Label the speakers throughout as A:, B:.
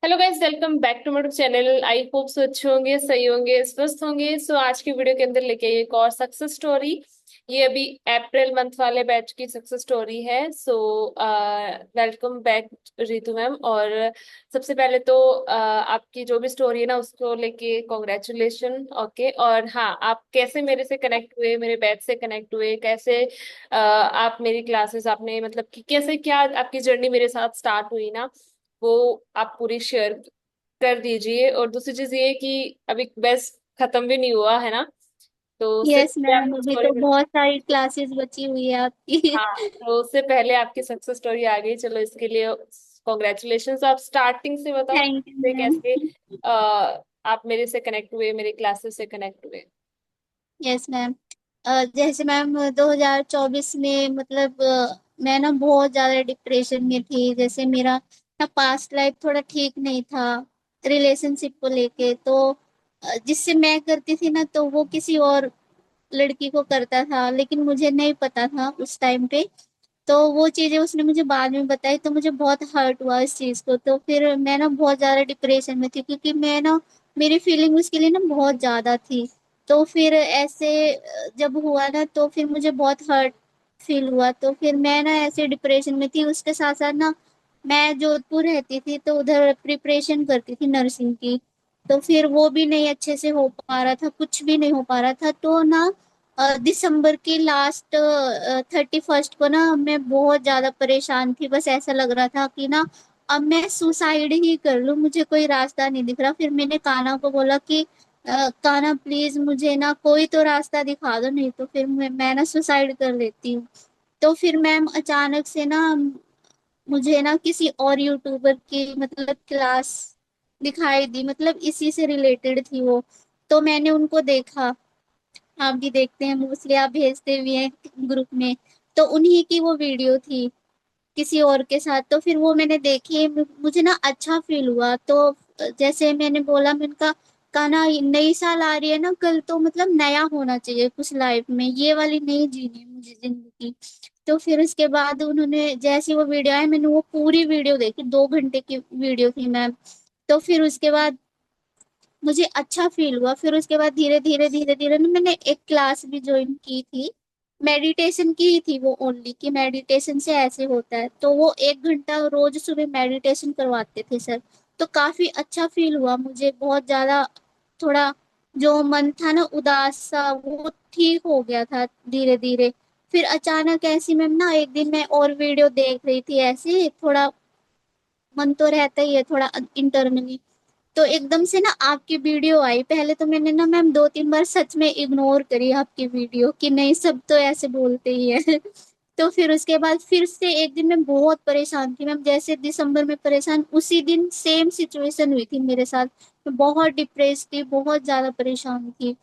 A: Hello guys, welcome back to my channel. I hope so अच्छे होंगे, सही होंगे, स्वस्थ होंगे। सो आज की वीडियो के अंदर लेके आई एक और सक्सेस स्टोरी। ये अभी अप्रैल मंथ वाले बैच की सक्सेस स्टोरी है। So welcome back Ritu ma'am. और सबसे पहले तो आपकी जो भी स्टोरी है ना उसको लेके कॉन्ग्रेचुलेशन। ओके, और हाँ, आप कैसे मेरे से कनेक्ट हुए, मेरे बैच से कनेक्ट हुए, कैसे आप मेरी क्लासेस आपने मतलब कि कैसे क्या आपकी जर्नी मेरे साथ स्टार्ट हुई ना, वो आप पूरी शेयर कर दीजिए। और दूसरी चीज ये कि अभी बेस्ट खत्म भी नहीं हुआ है ना, तो उससे
B: यस
A: पहले
B: मैम,
A: आपकी
B: अभी तो
A: स्टोरी।
B: बहुत सारी क्लासेस बची हुई है आपकी।
A: हाँ, तो उससे पहले आपकी सक्सेस स्टोरी आ गई, चलो इसके लिए कॉन्ग्रेचुलेशन। आप स्टार्टिंग से बताओ
B: थैंक यू
A: कैसे
B: मैम।
A: कैसे आप मेरे से कनेक्ट हुए, मेरे क्लासेस से कनेक्ट हुए।
B: Yes ma'am. जैसे मैम 2024 में मतलब मैं ना बहुत ज्यादा डिप्रेशन में थी। जैसे मेरा ना पास्ट लाइफ थोड़ा ठीक नहीं था रिलेशनशिप को लेके। तो जिससे मैं करती थी ना तो वो किसी और लड़की को करता था, लेकिन मुझे नहीं पता था उस टाइम पे। तो वो चीजें उसने मुझे बाद में बताई तो मुझे बहुत हर्ट हुआ इस चीज को। तो फिर मैं ना बहुत ज्यादा डिप्रेशन में थी, क्योंकि मैं ना मेरी फीलिंग उसके लिए ना बहुत ज्यादा थी। तो फिर ऐसे जब हुआ ना तो फिर मुझे बहुत हर्ट फील हुआ। तो फिर मैं ना ऐसे डिप्रेशन में थी। उसके साथ साथ ना मैं जोधपुर रहती थी, तो उधर प्रिपरेशन करती थी नर्सिंग की। तो फिर वो भी नहीं अच्छे से हो पा रहा था, कुछ भी नहीं हो पा रहा था। तो ना दिसंबर की लास्ट 31st को ना मैं बहुत ज्यादा परेशान थी। बस ऐसा लग रहा था कि ना अब मैं सुसाइड ही कर लूं, मुझे कोई रास्ता नहीं दिख रहा। फिर मैंने कान्हा को बोला कि कान्हा प्लीज मुझे ना कोई तो रास्ता दिखा दो, नहीं तो फिर मैं ना सुसाइड कर लेती हूँ। तो फिर मैम अचानक से ना मुझे ना किसी और यूट्यूबर की मतलब क्लास दिखाई दी, मतलब इसी से रिलेटेड थी वो। तो मैंने उनको देखा। आप भी देखते हैं मोस्टली, आप भेजते भी हैं ग्रुप में। तो उन्हीं की वो वीडियो थी किसी और के साथ। तो फिर वो मैंने देखी, मुझे ना अच्छा फील हुआ। तो जैसे मैंने बोला, मैं उनका कहा ना नई साल आ रही है ना कल, तो मतलब नया होना चाहिए कुछ लाइफ में, ये वाली नहीं जीनी है मुझे जिंदगी। तो फिर उसके बाद उन्होंने जैसी वो वीडियो आई, मैंने वो पूरी वीडियो देखी, 2 घंटे की वीडियो थी मैम। तो फिर उसके बाद मुझे अच्छा फील हुआ। फिर उसके बाद धीरे धीरे धीरे धीरे ना मैंने एक क्लास भी ज्वाइन की थी। मेडिटेशन की ही थी वो, ओनली कि मेडिटेशन से ऐसे होता है। तो वो 1 घंटा रोज सुबह मेडिटेशन करवाते थे सर। तो काफी अच्छा फील हुआ मुझे, बहुत ज्यादा। थोड़ा जो मन था ना उदास सा, वो ठीक हो गया था धीरे धीरे। फिर अचानक ऐसी मैम ना एक दिन मैं और वीडियो देख रही थी, ऐसे थोड़ा मन तो रहता ही है थोड़ा इंटरनली। तो एकदम से ना आपकी वीडियो आई। पहले तो मैंने ना मैम 2-3 बार सच में इग्नोर करी आपकी वीडियो, कि नहीं सब तो ऐसे बोलते ही है। तो फिर उसके बाद फिर से एक दिन मैं बहुत परेशान थी मैम, जैसे दिसंबर में परेशान, उसी दिन सेम सिचुएशन हुई थी मेरे साथ। मैं बहुत डिप्रेस थी, बहुत ज्यादा परेशान थी।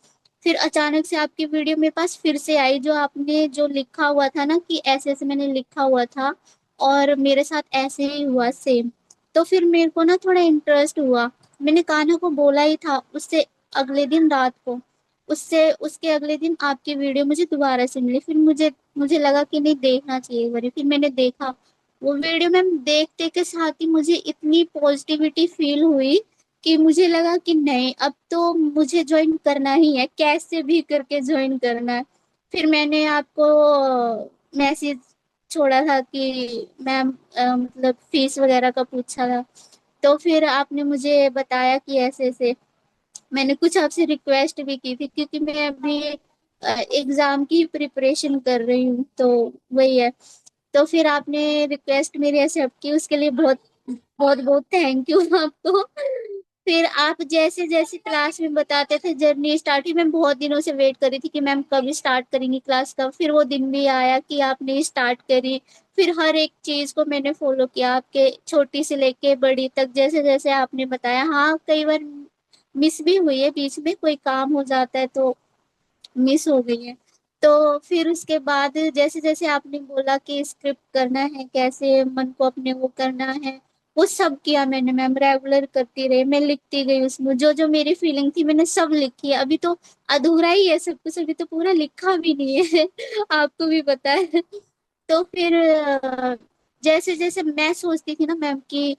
B: फिर अचानक से आपकी वीडियो मेरे पास फिर से आई, जो आपने जो लिखा हुआ था ना कि ऐसे ऐसे मैंने लिखा हुआ था और मेरे साथ ऐसे ही हुआ सेम। तो फिर मेरे को ना थोड़ा इंटरेस्ट हुआ। मैंने कान्हा को बोला ही था उससे अगले दिन रात को। उससे उसके अगले दिन आपकी वीडियो मुझे दोबारा से मिली। फिर मुझे मुझे लगा कि नहीं, देखना चाहिए एक बारी। फिर मैंने देखा वो वीडियो। मैम देखते के साथ ही मुझे इतनी पॉजिटिविटी फील हुई कि मुझे लगा कि नहीं, अब तो मुझे ज्वाइन करना ही है, कैसे भी करके ज्वाइन करना है। फिर मैंने आपको मैसेज छोड़ा था कि मैम मतलब फीस वगैरह का पूछा था। तो फिर आपने मुझे बताया कि ऐसे ऐसे। मैंने कुछ आपसे रिक्वेस्ट भी की थी, क्योंकि मैं अभी एग्जाम की प्रिपरेशन कर रही हूँ, तो वही है। तो फिर आपने रिक्वेस्ट मेरी एक्सेप्ट की, उसके लिए बहुत बहुत बहुत थैंक यू आपको। फिर आप जैसे जैसे क्लास में बताते थे जर्नी स्टार्ट हुई। मैं बहुत दिनों से वेट कर रही थी कि मैम कब स्टार्ट करेंगी क्लास, कब। फिर वो दिन भी आया कि आपने स्टार्ट करी। फिर हर एक चीज को मैंने फॉलो किया, आपके छोटी से लेके बड़ी तक, जैसे जैसे आपने बताया। हाँ, कई बार मिस भी हुई है, बीच में कोई काम हो जाता है तो मिस हो गई है। तो फिर उसके बाद जैसे जैसे आपने बोला कि स्क्रिप्ट करना है, कैसे मन को अपने वो करना है, वो सब किया मैंने मैम। रेगुलर करती रही, मैं लिखती गई उसमें जो जो मेरी फीलिंग थी, मैंने सब लिखी है। अभी तो अधूरा ही है सब कुछ, अभी तो पूरा लिखा भी नहीं है। आपको भी पता है। तो फिर जैसे जैसे मैं सोचती थी ना मैम कि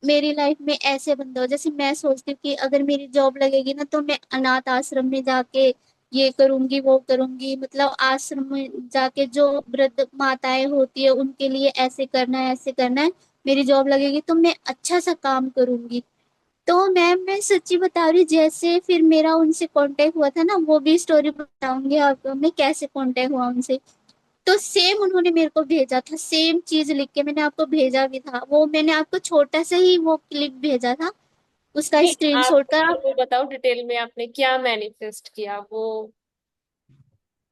B: मेरी लाइफ में ऐसे बंदा हो। जैसे मैं सोचती हूँ कि अगर मेरी जॉब लगेगी ना, तो मैं अनाथ आश्रम में जाके ये करूंगी वो करूंगी, मतलब आश्रम में जाके जो वृद्ध माताएं होती है उनके लिए ऐसे करना है ऐसे करना है। मेरी जॉब लगेगी तो मैं अच्छा सा काम करूंगी। तो मैम मैं सच्ची बता रही हूँ, जैसे फिर मेरा उनसे कांटेक्ट हुआ था ना, वो भी स्टोरी बताऊंगी आपको मैं कैसे कांटेक्ट हुआ उनसे। तो सेम उन्होंने मेरे को भेजा था, सेम चीज लिख के मैंने आपको भेजा भी था, वो मैंने आपको छोटा सा ही वो क्लिप भेजा था उसका
A: नहीं, आप
B: स्क्रीनशॉट का।
A: वो बताओ डिटेल में आपने क्या मैनिफेस्ट किया वो।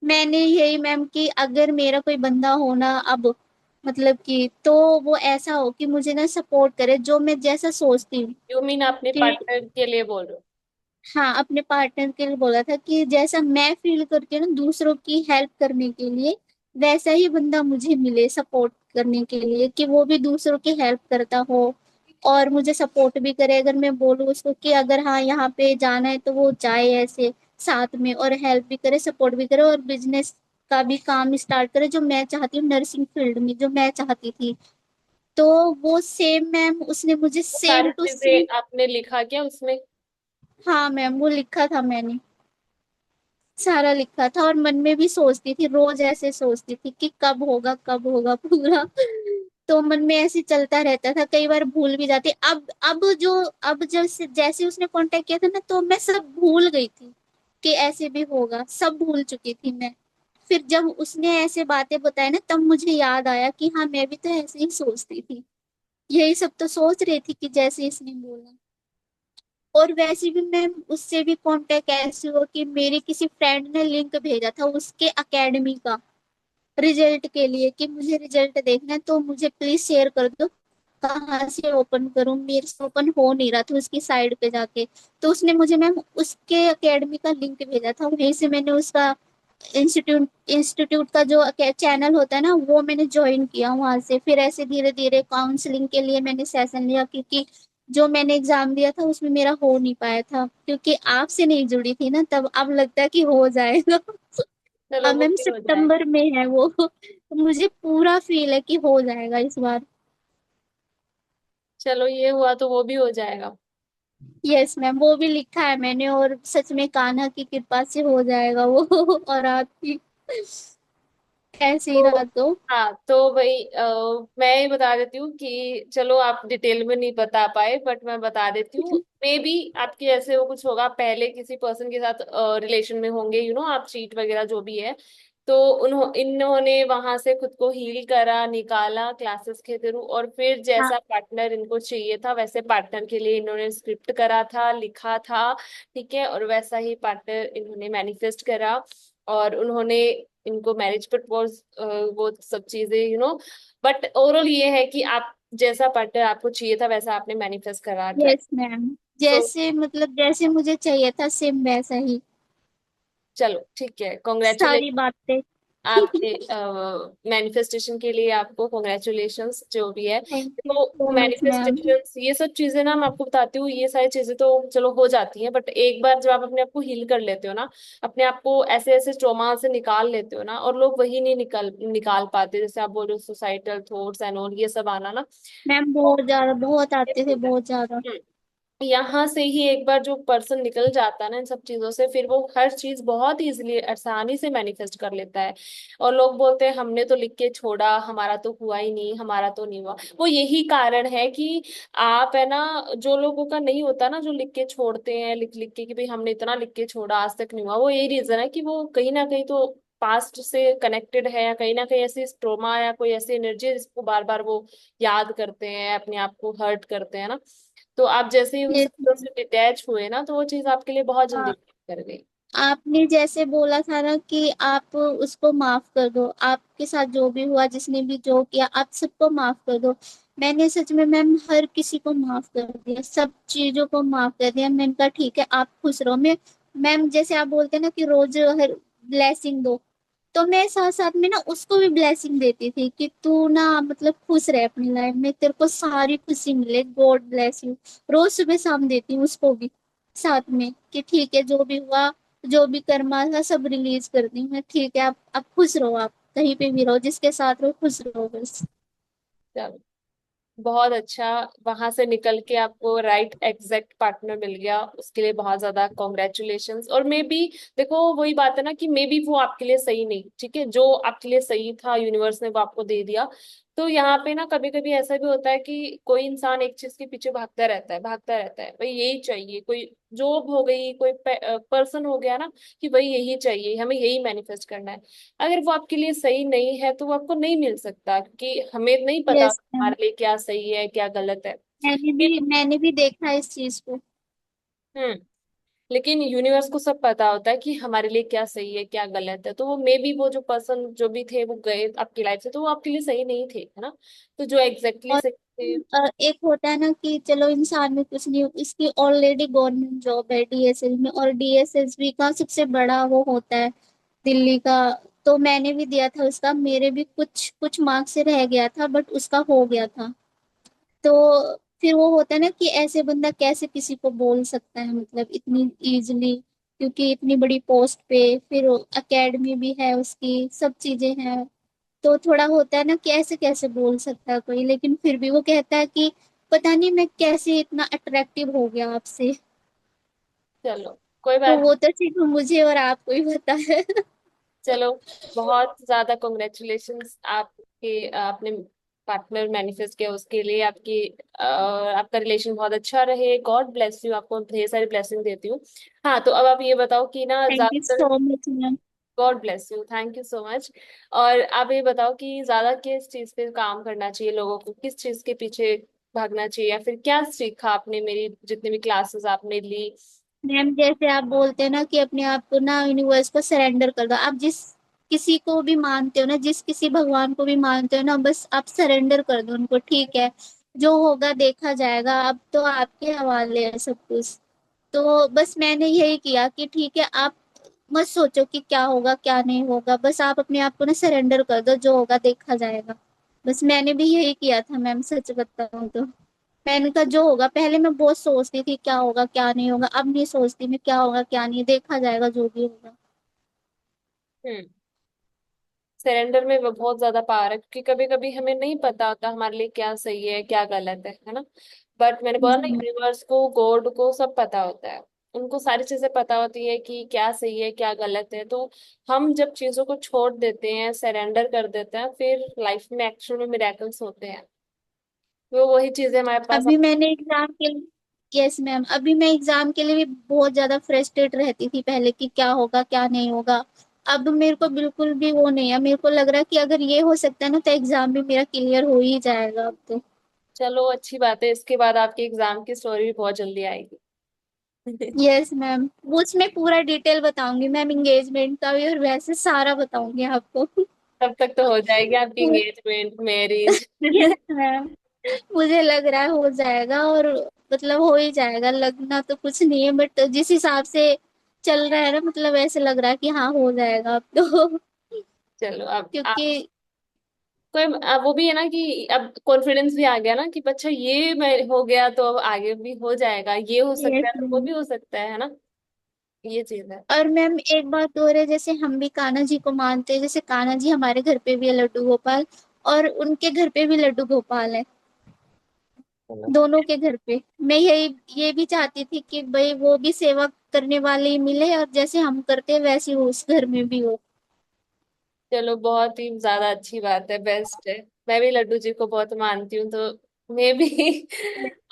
B: मैंने यही मैम कि अगर मेरा कोई बंदा होना अब, मतलब कि तो वो ऐसा हो कि मुझे ना सपोर्ट करे जो मैं जैसा सोचती हूँ
A: यू मीन अपने
B: कि।
A: पार्टनर के लिए बोल रहे हो?
B: हाँ, अपने पार्टनर के लिए बोला था कि जैसा मैं फील करती हूँ ना दूसरों की हेल्प करने के लिए, वैसा ही बंदा मुझे मिले सपोर्ट करने के लिए, कि वो भी दूसरों की हेल्प करता हो और मुझे सपोर्ट भी करे। अगर मैं बोलूँ उसको कि अगर हाँ यहाँ पे जाना है तो वो जाए ऐसे साथ में, और हेल्प भी करे सपोर्ट भी करे, और बिजनेस का भी काम स्टार्ट करे जो मैं चाहती हूँ, नर्सिंग फील्ड में जो मैं चाहती थी। तो वो सेम मैम उसने मुझे
A: वो
B: सेम
A: सारी
B: टू सेम।
A: चीजें आपने लिखा क्या उसमें?
B: हाँ मैम, वो लिखा था मैंने, सारा लिखा था, और मन में भी सोचती थी, रोज ऐसे सोचती थी कि कब होगा पूरा। तो मन में ऐसे चलता रहता था, कई बार भूल भी जाती। अब जैसे जैसे उसने कांटेक्ट किया था ना, तो मैं सब भूल गई थी कि ऐसे भी होगा, सब भूल चुकी थी मैं। फिर जब उसने ऐसे बातें बताई ना, तब मुझे याद आया कि हाँ मैं भी तो ऐसे ही सोचती थी, यही सब तो सोच रही थी कि जैसे इसने बोला। और वैसे भी मैं उससे भी कांटेक्ट ऐसे हुआ कि मेरी किसी फ्रेंड ने लिंक भेजा था उसके एकेडमी का रिजल्ट के लिए, कि मुझे रिजल्ट देखना है तो मुझे प्लीज शेयर कर दो, कहाँ से ओपन करूँ, मेरे से ओपन हो नहीं रहा था उसकी साइड पे जाके। तो उसने मुझे मैम उसके एकेडमी का लिंक भेजा था, वहीं से मैंने उसका इंस्टीट्यूट इंस्टीट्यूट का जो चैनल होता है ना, वो मैंने ज्वाइन किया वहां से। फिर ऐसे धीरे धीरे काउंसलिंग के लिए मैंने सेशन लिया, क्योंकि जो मैंने एग्जाम दिया था उसमें मेरा हो नहीं पाया था, क्योंकि आपसे नहीं जुड़ी थी ना तब। अब लगता है कि हो जाएगा।
A: चलो
B: अब
A: वो
B: मैम
A: भी हो जाएगा।
B: सितंबर में है वो, तो मुझे पूरा फील है कि हो जाएगा इस बार।
A: चलो ये हुआ तो वो भी हो जाएगा।
B: यस मैम, वो भी लिखा है मैंने, और सच में कान्हा की कृपा से हो जाएगा वो। और आपकी ऐसे ही
A: तो
B: रहा तो।
A: हाँ, तो भाई मैं ये बता देती हूँ कि चलो आप डिटेल में नहीं बता पाए, बट मैं बता देती हूँ। मे बी आपके ऐसे वो कुछ होगा, पहले किसी पर्सन के साथ रिलेशन में होंगे, आप चीट वगैरह जो भी है। तो इन्होंने वहां से खुद को हील करा, निकाला क्लासेस के थ्रू, और फिर
B: हाँ।
A: जैसा पार्टनर इनको चाहिए था वैसे पार्टनर के लिए इन्होंने स्क्रिप्ट करा था, लिखा था। ठीक है, और वैसा ही पार्टनर इन्होंने मैनिफेस्ट करा। और उन्होंने इनको मैरिज प्रपोज, वो सब चीजें बट ओवरऑल ये है कि आप जैसा पार्टनर आपको चाहिए था वैसा आपने मैनिफेस्ट करा ट्राई।
B: यस मैम,
A: सो
B: जैसे मतलब जैसे मुझे चाहिए था सेम वैसा ही,
A: चलो ठीक है,
B: सारी
A: कॉन्ग्रेचुलेशन।
B: बातें।
A: आपके मैनिफेस्टेशन के लिए आपको कॉन्ग्रेचुलेशंस जो भी है।
B: थैंक यू
A: तो
B: सो मच मैम।
A: मैनिफेस्टेशन ये सब चीजें ना मैं आपको बताती हूँ, ये सारी चीजें तो चलो हो जाती हैं, बट एक बार जब आप अपने आप को हील कर लेते हो ना, अपने आप को ऐसे ऐसे ट्रॉमा से निकाल लेते हो ना, और लोग वही नहीं निकाल निकाल पाते, जैसे आप बोल रहे हो सोसाइटल थॉट्स एंड ऑल ये सब आना ना।
B: मैम
A: तो
B: बहुत ज्यादा, बहुत
A: ये
B: आते थे,
A: होता है।
B: बहुत ज्यादा।
A: हम्म। यहाँ से ही एक बार जो पर्सन निकल जाता है ना इन सब चीजों से, फिर वो हर चीज बहुत इजीली आसानी से मैनिफेस्ट कर लेता है। और लोग बोलते हैं हमने तो लिख के छोड़ा, हमारा तो हुआ ही नहीं, हमारा तो नहीं हुआ। वो यही कारण है कि आप है ना, जो लोगों का नहीं होता ना, जो लिख के छोड़ते हैं, लिख लिख के कि भाई हमने इतना लिख के छोड़ा आज तक नहीं हुआ, वो यही रीजन है कि वो कहीं ना कहीं तो पास्ट से कनेक्टेड है, या कहीं ना कहीं ऐसी ट्रोमा या कोई ऐसी एनर्जी है जिसको बार बार वो याद करते हैं, अपने आप को हर्ट करते हैं ना। तो आप जैसे ही उन
B: यस
A: शब्दों से डिटैच हुए ना, तो वो चीज आपके लिए बहुत जल्दी
B: मैम,
A: कर गई।
B: आपने जैसे बोला था ना कि आप उसको माफ कर दो, आपके साथ जो भी हुआ, जिसने भी जो किया, आप सबको माफ कर दो। मैंने सच में मैम हर किसी को माफ कर दिया, सब चीजों को माफ कर दिया। मैंने कहा ठीक है आप खुश रहो। मैं मैम जैसे आप बोलते हैं ना कि रोज हर ब्लेसिंग दो, तो मैं साथ साथ में ना उसको भी ब्लेसिंग देती थी कि तू ना मतलब खुश रहे अपनी लाइफ में, तेरे को सारी खुशी मिले, गॉड ब्लेस यू। रोज सुबह शाम देती हूँ उसको भी साथ में, कि ठीक है जो भी हुआ, जो भी कर्मा था सब रिलीज कर दी मैं, ठीक है आप खुश रहो, आप कहीं पे भी रहो, जिसके साथ रहो खुश रहो बस।
A: चलो बहुत अच्छा। वहां से निकल के आपको राइट एग्जैक्ट पार्टनर मिल गया, उसके लिए बहुत ज्यादा कॉन्ग्रेचुलेशंस। और मे बी, देखो वही बात है ना कि मे बी वो आपके लिए सही नहीं, ठीक है, जो आपके लिए सही था यूनिवर्स ने वो आपको दे दिया। तो यहाँ पे ना कभी कभी ऐसा भी होता है कि कोई इंसान एक चीज के पीछे भागता रहता है, भागता रहता है, भाई यही चाहिए, कोई जॉब हो गई, कोई पर्सन हो गया ना, कि भाई यही चाहिए, हमें यही मैनिफेस्ट करना है। अगर वो आपके लिए सही नहीं है तो वो आपको नहीं मिल सकता, क्योंकि हमें नहीं पता
B: यस मैम।
A: हमारे लिए क्या सही है क्या गलत है।
B: मैंने भी देखा है इस चीज को।
A: हम्म। लेकिन यूनिवर्स को सब पता होता है कि हमारे लिए क्या सही है क्या गलत है। तो वो मे बी वो जो पर्सन जो भी थे वो गए आपकी लाइफ से, तो वो आपके लिए सही नहीं थे, है ना। तो जो एग्जैक्टली
B: और
A: सही थे।
B: एक होता है ना कि चलो इंसान में कुछ नहीं, इसकी ऑलरेडी गवर्नमेंट जॉब है डीएसएस में, और डीएसएसबी का सबसे बड़ा वो होता है दिल्ली का। तो मैंने भी दिया था उसका, मेरे भी कुछ कुछ मार्क्स से रह गया था, बट उसका हो गया था। तो फिर वो होता है ना कि ऐसे बंदा कैसे किसी को बोल सकता है, मतलब इतनी इजीली, क्योंकि इतनी बड़ी पोस्ट पे, फिर एकेडमी भी है उसकी, सब चीजें हैं। तो थोड़ा होता है ना कि ऐसे कैसे बोल सकता है कोई, लेकिन फिर भी वो कहता है कि पता नहीं मैं कैसे इतना अट्रैक्टिव हो गया आपसे।
A: चलो कोई
B: तो
A: बात।
B: वो तो सिर्फ मुझे और आपको ही पता है।
A: चलो, बहुत ज्यादा कॉन्ग्रेचुलेशंस आपके, आपने पार्टनर मैनिफेस्ट किया उसके लिए। आपकी आपका रिलेशन बहुत अच्छा रहे, गॉड ब्लेस यू, आपको ढेर सारी ब्लेसिंग देती हूँ। हाँ, तो अब आप ये बताओ कि ना
B: थैंक यू
A: ज्यादातर।
B: So much ma'am.
A: God bless you, thank you so much. और आप ये बताओ कि ज्यादा किस चीज पे काम करना चाहिए लोगों को, किस चीज के पीछे भागना चाहिए, या फिर क्या सीखा आपने मेरी जितनी भी क्लासेस आपने ली।
B: मैम जैसे आप बोलते हैं ना कि अपने आप को ना यूनिवर्स को सरेंडर कर दो, आप जिस किसी को भी मानते हो ना, जिस किसी भगवान को भी मानते हो ना, बस आप सरेंडर कर दो उनको, ठीक है, जो होगा देखा जाएगा, अब तो आपके हवाले है सब कुछ। तो बस मैंने यही किया कि ठीक है, आप मत सोचो कि क्या होगा क्या नहीं होगा, बस आप अपने आप को ना सरेंडर कर दो, जो होगा देखा जाएगा। बस मैंने भी यही किया था मैम, सच बताऊं तो। मैंने कहा जो होगा, पहले मैं बहुत सोचती थी क्या होगा क्या नहीं होगा, अब नहीं सोचती मैं क्या होगा क्या नहीं, देखा जाएगा जो भी होगा।
A: हम्म। सरेंडर में वो बहुत ज्यादा पावर है, क्योंकि कभी कभी हमें नहीं पता होता हमारे लिए क्या सही है क्या गलत है ना। बट मैंने बोला ना,
B: जी।
A: यूनिवर्स को गॉड को सब पता होता है। उनको सारी चीजें पता होती है कि क्या सही है क्या गलत है। तो हम जब चीजों को छोड़ देते हैं, सरेंडर कर देते हैं, फिर लाइफ में एक्चुअल में मिरेकल्स होते हैं। वो वही चीजें हमारे पास।
B: अभी मैंने एग्जाम के लिए, यस मैम, अभी मैं एग्जाम के लिए भी बहुत ज्यादा फ्रस्ट्रेट रहती थी पहले कि क्या होगा क्या नहीं होगा। अब मेरे को बिल्कुल भी वो नहीं है, मेरे को लग रहा है कि अगर ये हो सकता है ना तो एग्जाम भी मेरा क्लियर हो ही जाएगा अब तो।
A: चलो अच्छी बात है, इसके बाद आपके एग्जाम की स्टोरी भी बहुत जल्दी आएगी।
B: यस मैम, उसमें पूरा डिटेल बताऊंगी मैम, एंगेजमेंट का भी और वैसे सारा बताऊंगी आपको।
A: तब तक तो हो जाएगी आपकी एंगेजमेंट मैरिज।
B: यस मैम, मुझे लग रहा है हो जाएगा, और मतलब हो ही जाएगा, लगना तो कुछ नहीं है, बट जिस हिसाब से चल रहा है ना, मतलब ऐसे लग रहा है कि हाँ हो जाएगा अब तो।
A: चलो अब आप,
B: क्योंकि
A: कोई अब वो भी है ना कि अब कॉन्फिडेंस भी आ गया ना कि अच्छा ये मैं हो गया तो अब आगे भी हो जाएगा, ये हो सकता
B: यस
A: है तो वो
B: मैम।
A: भी हो सकता है ना। ये चीज है।
B: और मैम एक बात और है, जैसे हम भी कान्हा जी को मानते हैं, जैसे कान्हा जी हमारे घर पे भी है लड्डू गोपाल, और उनके घर पे भी लड्डू गोपाल है,
A: चलो।
B: दोनों के घर पे। मैं यही ये भी चाहती थी कि भाई वो भी सेवा करने वाले ही मिले, और जैसे हम करते हैं वैसे वो उस घर में भी हो।
A: चलो बहुत ही ज्यादा अच्छी बात है, बेस्ट है। मैं भी लड्डू जी को बहुत मानती हूँ, तो मैं भी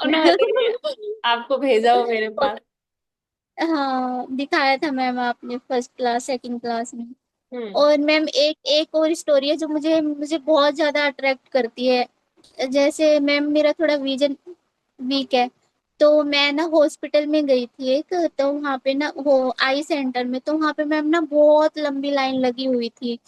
A: उन्होंने आपको भेजा हो मेरे पास।
B: हाँ दिखाया था मैम आपने फर्स्ट क्लास सेकंड क्लास में।
A: हम्म।
B: और मैम एक एक और स्टोरी है जो मुझे मुझे बहुत ज्यादा अट्रैक्ट करती है। जैसे मैम मेरा थोड़ा विजन वीक है, तो मैं ना हॉस्पिटल में गई थी एक, तो वहाँ पे ना वो आई सेंटर में, तो वहाँ पे मैम ना बहुत लंबी लाइन लगी हुई थी।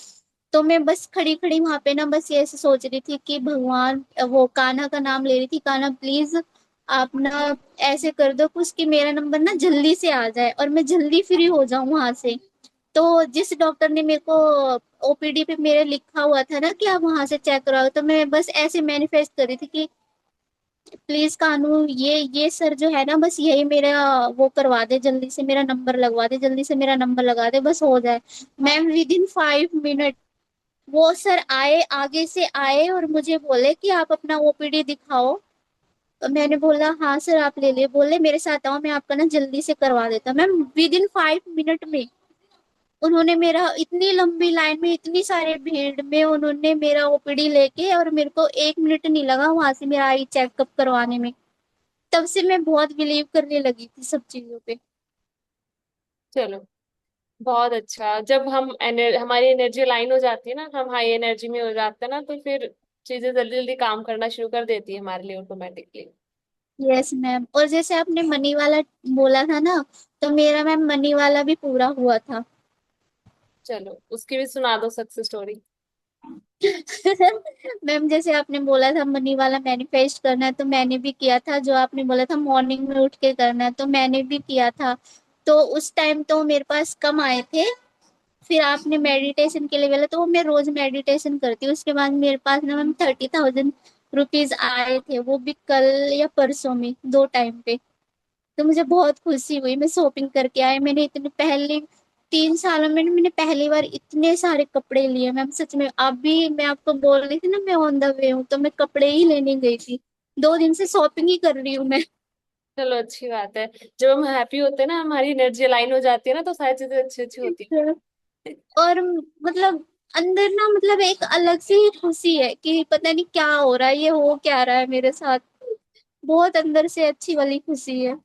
B: तो मैं बस खड़ी खड़ी वहां पे ना बस ये ऐसे सोच रही थी कि भगवान, वो कान्हा का नाम ले रही थी, कान्हा प्लीज आप ना ऐसे कर दो कुछ कि मेरा नंबर ना जल्दी से आ जाए और मैं जल्दी फ्री हो जाऊं वहां से। तो जिस डॉक्टर ने मेरे को ओपीडी पे मेरे लिखा हुआ था ना कि आप वहां से चेक कराओ, तो मैं बस ऐसे मैनिफेस्ट कर रही थी कि प्लीज कानू, ये सर जो है ना बस यही मेरा वो करवा दे, जल्दी से मेरा नंबर लगवा दे, जल्दी से मेरा नंबर लगा दे, बस हो जाए। मैम विद इन 5 मिनट वो सर आए, आगे से आए और मुझे बोले कि आप अपना ओपीडी दिखाओ। तो मैंने बोला हाँ सर आप ले लिए। बोले मेरे साथ आओ, मैं आपका ना जल्दी से करवा देता हूँ। मैम विद इन 5 मिनट में उन्होंने मेरा, इतनी लंबी लाइन में इतनी सारे भीड़ में उन्होंने मेरा ओपीडी लेके, और मेरे को 1 मिनट नहीं लगा वहां से मेरा आई चेकअप करवाने में। तब से मैं बहुत बिलीव करने लगी थी सब चीजों पे।
A: चलो, बहुत अच्छा। जब हमारी एनर्जी लाइन हो जाती है ना, हम हाई एनर्जी में हो जाते हैं ना, तो फिर चीजें जल्दी जल्दी काम करना शुरू कर देती है हमारे लिए ऑटोमेटिकली।
B: Yes ma'am. और जैसे आपने मनी वाला बोला था ना, तो मेरा मैम मनी वाला भी पूरा हुआ था।
A: चलो, उसकी भी सुना दो सक्सेस स्टोरी।
B: मैम जैसे आपने बोला था मनी वाला मैनिफेस्ट करना है, तो मैंने भी किया था। जो आपने बोला था मॉर्निंग में उठ के करना है, तो मैंने भी किया था। तो उस टाइम तो मेरे पास कम आए थे। फिर आपने मेडिटेशन के लिए बोला, तो वो मैं रोज मेडिटेशन करती हूँ। उसके बाद मेरे पास ना मैम 30,000 रुपीज आए थे, वो भी कल या परसों में, 2 टाइम पे। तो मुझे बहुत खुशी हुई, मैं शॉपिंग करके आई। मैंने इतने पहले 3 सालों में मैंने पहली बार इतने सारे कपड़े लिए मैम, सच में। अभी मैं आपको बोल रही थी ना मैं ऑन द वे हूँ, तो मैं कपड़े ही लेने गई थी। 2 दिन से शॉपिंग ही कर रही हूँ मैं।
A: चलो, अच्छी बात है। जब हम हैप्पी होते हैं ना, हमारी एनर्जी लाइन हो जाती है ना, तो सारी चीजें अच्छी अच्छी होती है।
B: और मतलब अंदर ना मतलब एक अलग सी ही खुशी है कि पता नहीं क्या हो रहा है, ये हो क्या रहा है मेरे साथ। बहुत अंदर से अच्छी वाली खुशी है।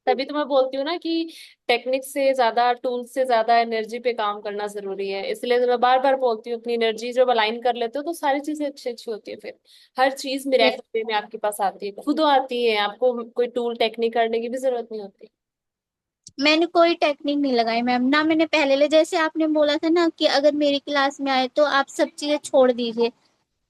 A: तभी तो मैं बोलती हूँ ना कि टेक्निक से ज्यादा, टूल से ज्यादा एनर्जी पे काम करना जरूरी है। इसलिए तो मैं बार बार बोलती हूँ, अपनी एनर्जी जब अलाइन कर लेते हो तो सारी चीजें अच्छी अच्छी होती है फिर। हर चीज
B: ये-
A: मिरेकल वे में आपके पास आती है, खुद आती है, आपको कोई टूल टेक्निक करने की भी जरूरत नहीं होती।
B: मैंने कोई टेक्निक नहीं लगाई मैम ना। मैंने पहले ले, जैसे आपने बोला था ना कि अगर मेरी क्लास में आए तो आप सब चीजें छोड़ दीजिए।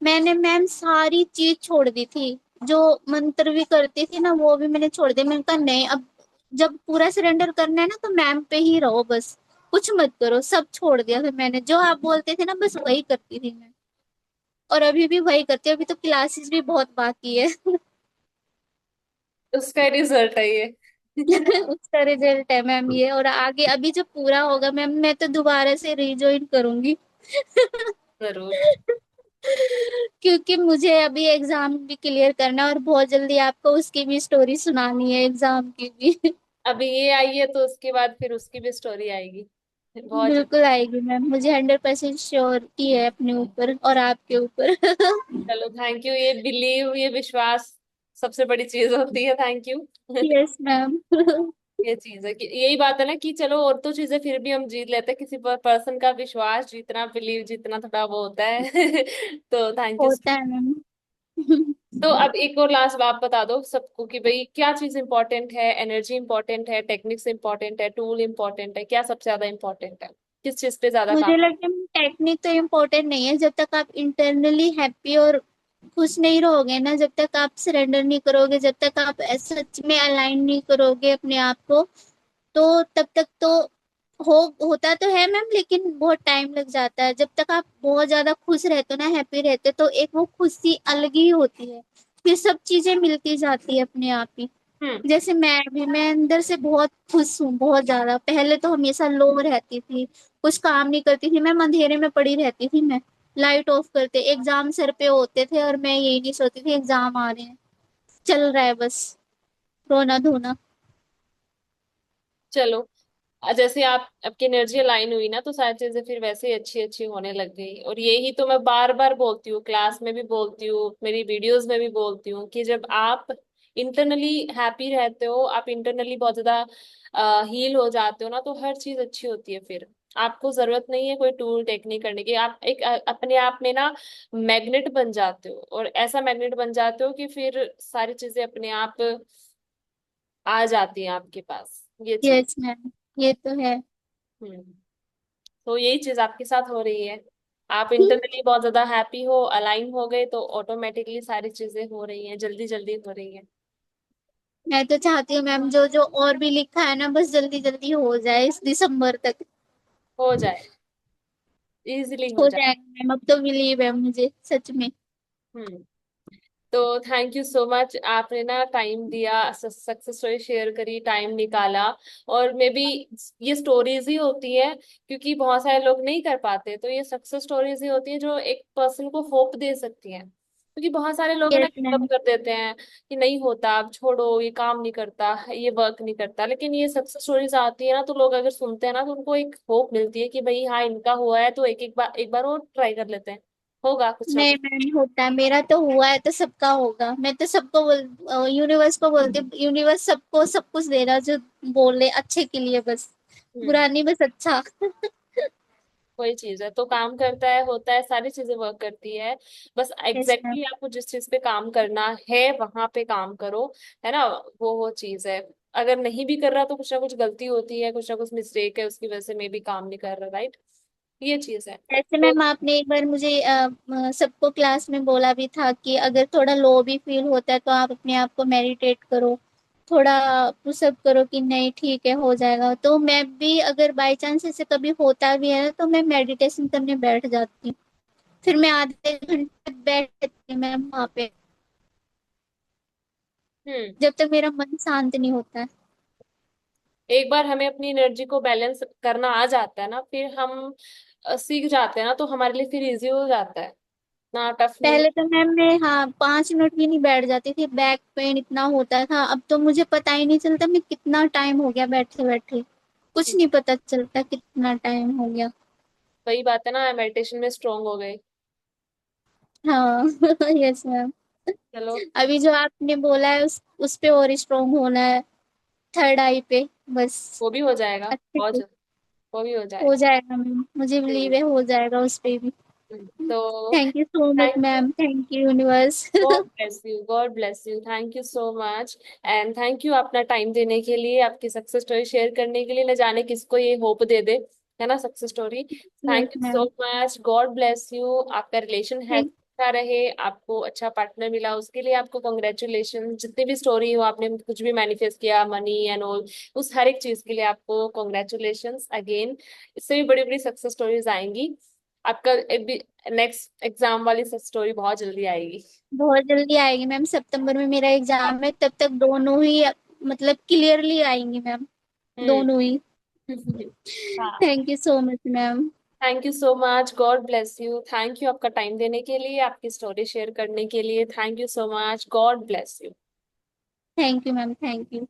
B: मैंने मैम सारी चीज छोड़ दी थी। जो मंत्र भी करती थी ना वो भी मैंने छोड़ दिया। मैंने कहा नहीं, अब जब पूरा सरेंडर करना है ना तो मैम पे ही रहो बस, कुछ मत करो। सब छोड़ दिया फिर मैंने, जो आप बोलते थे ना बस वही करती थी मैं। और अभी भी वही करती हूँ। अभी तो क्लासेस भी बहुत बाकी है।
A: उसका रिजल्ट है ये।
B: उसका रिजल्ट है मैम ये। और आगे अभी जब पूरा होगा मैम, मैं तो दोबारा से रिज्वाइन करूंगी।
A: जरूर।
B: क्योंकि मुझे अभी एग्जाम भी क्लियर करना है, और बहुत जल्दी आपको उसकी भी स्टोरी सुनानी है, एग्जाम की भी।
A: अभी ये आई है तो उसके बाद फिर उसकी भी स्टोरी आएगी, बहुत जल्दी।
B: बिल्कुल आएगी मैम, मुझे 100% श्योरिटी है अपने ऊपर और आपके ऊपर।
A: चलो, थैंक यू। ये बिलीव, ये विश्वास सबसे बड़ी चीज होती है। Thank you.
B: Yes ma'am.
A: ये चीज है कि यही बात है ना कि चलो, और तो चीजें फिर भी हम जीत लेते हैं, किसी पर पर्सन का विश्वास जीतना, बिलीव जीतना थोड़ा वो होता है। तो थैंक यू।
B: होता है मैम।
A: तो अब एक और लास्ट बात बता दो सबको कि भाई क्या चीज इंपॉर्टेंट है, एनर्जी इंपॉर्टेंट है, टेक्निक्स इंपॉर्टेंट है, टूल इंपॉर्टेंट है, क्या सबसे ज्यादा इंपॉर्टेंट है, किस चीज पे ज्यादा काम।
B: मुझे लगता है टेक्निक तो इम्पोर्टेंट नहीं है। जब तक आप इंटरनली हैप्पी और खुश नहीं रहोगे ना, जब तक आप सरेंडर नहीं करोगे, जब तक आप सच में अलाइन नहीं करोगे अपने आप को, तो तब तक तो हो होता तो है मैम, लेकिन बहुत टाइम लग जाता है। जब तक आप बहुत ज्यादा खुश रहते हो ना, हैप्पी रहते हो, तो एक वो खुशी अलग ही होती है। फिर सब चीजें मिलती जाती है अपने आप ही।
A: हम्म।
B: जैसे मैं अंदर से बहुत खुश हूँ, बहुत ज्यादा। पहले तो हमेशा लो रहती थी, कुछ काम नहीं करती थी, मैं अंधेरे में पड़ी रहती थी। मैं लाइट ऑफ करते, एग्जाम सर पे होते थे और मैं यही नहीं सोती थी एग्जाम आ रहे हैं, चल रहा है बस, रोना धोना।
A: चलो, जैसे आप आपकी एनर्जी अलाइन हुई ना, तो सारी चीजें फिर वैसे ही अच्छी अच्छी होने लग गई। और यही तो मैं बार बार बोलती हूँ, क्लास में भी बोलती हूँ, मेरी वीडियोस में भी बोलती हूँ कि जब आप इंटरनली हैप्पी रहते हो, आप इंटरनली बहुत ज्यादा हील हो जाते हो ना, तो हर चीज अच्छी होती है फिर। आपको जरूरत नहीं है कोई टूल टेक्निक करने की। आप एक अपने आप में ना मैग्नेट बन जाते हो, और ऐसा मैग्नेट बन जाते हो कि फिर सारी चीजें अपने आप आ जाती हैं आपके पास, ये चीज।
B: यस मैम, ये तो है।
A: हम्म। तो यही चीज आपके साथ हो रही है। आप इंटरनली बहुत ज्यादा हैप्पी हो, अलाइन हो गए, तो ऑटोमेटिकली सारी चीजें हो रही हैं, जल्दी जल्दी हो रही हैं।
B: मैं तो चाहती हूँ मैम जो जो और भी लिखा है ना बस जल्दी जल्दी हो जाए इस दिसंबर तक।
A: हो जाए, इजीली हो
B: हो
A: जाए।
B: जाएगा मैम, अब तो बिलीव है मुझे सच में।
A: हम्म। तो थैंक यू सो मच, आपने ना टाइम दिया, सक्सेस स्टोरी शेयर करी, टाइम निकाला। और मे बी ये स्टोरीज ही होती है, क्योंकि बहुत सारे लोग नहीं कर पाते, तो ये सक्सेस स्टोरीज ही होती है जो एक पर्सन को होप दे सकती हैं। क्योंकि बहुत सारे लोग है ना
B: यस
A: गिव अप
B: मैम।
A: कर देते हैं कि नहीं होता, अब छोड़ो, ये काम नहीं करता, ये वर्क नहीं करता। लेकिन ये सक्सेस स्टोरीज आती है ना, तो लोग अगर सुनते हैं ना, तो उनको एक होप मिलती है कि भाई हाँ, इनका हुआ है तो एक बार और ट्राई कर लेते हैं, होगा कुछ ना
B: नहीं
A: कुछ।
B: मैम, होता है, मेरा तो हुआ है तो सबका होगा। मैं तो सबको बोल, यूनिवर्स को बोलती हूँ, यूनिवर्स सबको सब कुछ दे रहा जो बोले अच्छे के लिए बस,
A: हम्म।
B: बुरा नहीं, बस अच्छा।
A: कोई चीज है तो काम करता है, होता है, सारी चीजें वर्क करती है। बस
B: यस मैम।
A: एग्जैक्टली आपको जिस चीज पे काम करना है वहां पे काम करो, है ना। वो चीज है। अगर नहीं भी कर रहा तो कुछ ना कुछ गलती होती है, कुछ ना कुछ मिस्टेक है, उसकी वजह से मे भी काम नहीं कर रहा, राइट। ये चीज है।
B: ऐसे
A: तो
B: मैम आपने एक बार मुझे सबको क्लास में बोला भी था कि अगर थोड़ा लो भी फील होता है तो आप अपने आप को मेडिटेट करो, थोड़ा पुशअप करो कि नहीं ठीक है हो जाएगा। तो मैं भी अगर बाई चांस ऐसे कभी होता भी है तो मैं मेडिटेशन करने बैठ जाती हूँ, फिर मैं आधे घंटे तक बैठ जाती हूँ मैम वहाँ पे,
A: हम्म।
B: जब तक मेरा मन शांत नहीं होता है।
A: एक बार हमें अपनी एनर्जी को बैलेंस करना आ जाता है ना, फिर हम सीख जाते हैं ना, तो हमारे लिए फिर इजी हो जाता है, ना टफ नहीं।
B: पहले तो मैम मैं, हाँ, 5 मिनट भी नहीं बैठ जाती थी, बैक पेन इतना होता था। अब तो मुझे पता ही नहीं चलता मैं कितना टाइम हो गया बैठे बैठे, कुछ नहीं पता चलता कितना टाइम हो गया।
A: वही बात है ना, मेडिटेशन में स्ट्रोंग हो गए।
B: हाँ। Yes ma'am.
A: चलो।
B: अभी जो आपने बोला है उस पे और स्ट्रोंग होना है, थर्ड आई पे, बस
A: वो भी हो जाएगा,
B: अच्छे
A: बहुत
B: से
A: जल्द वो भी हो
B: हो
A: जाएगा।
B: जाएगा मैम, मुझे बिलीव
A: हम्म।
B: है हो जाएगा उस पे भी।
A: तो
B: thank you so much
A: thank you.
B: Ma'am, thank you universe.
A: God bless you, God bless you, thank you so much. And thank you अपना टाइम देने के लिए, आपकी सक्सेस स्टोरी शेयर करने के लिए, न जाने किसको ये होप दे दे, है ना, success story.
B: Yes
A: thank you so
B: ma'am.
A: Much, God bless you, आपका रिलेशन है
B: थैंक
A: अच्छा रहे, आपको अच्छा पार्टनर मिला उसके लिए आपको कॉन्ग्रेचुलेशन। जितनी भी स्टोरी हो, आपने कुछ भी मैनिफेस्ट किया, मनी एंड ऑल, उस हर एक चीज के लिए आपको कॉन्ग्रेचुलेशन अगेन। इससे भी बड़ी बड़ी सक्सेस स्टोरीज आएंगी। आपका नेक्स्ट एग्जाम वाली स्टोरी बहुत जल्दी आएगी।
B: बहुत जल्दी आएगी मैम, सितंबर में मेरा एग्जाम है, तब तक दोनों ही मतलब क्लियरली आएंगी मैम,
A: हम्म।
B: दोनों ही।
A: हाँ।
B: Thank you so much ma'am.
A: Thank you so much, God bless you, thank you आपका टाइम देने के लिए, आपकी स्टोरी शेयर करने के लिए, thank you so much, God bless you.
B: Thank you ma'am, thank you.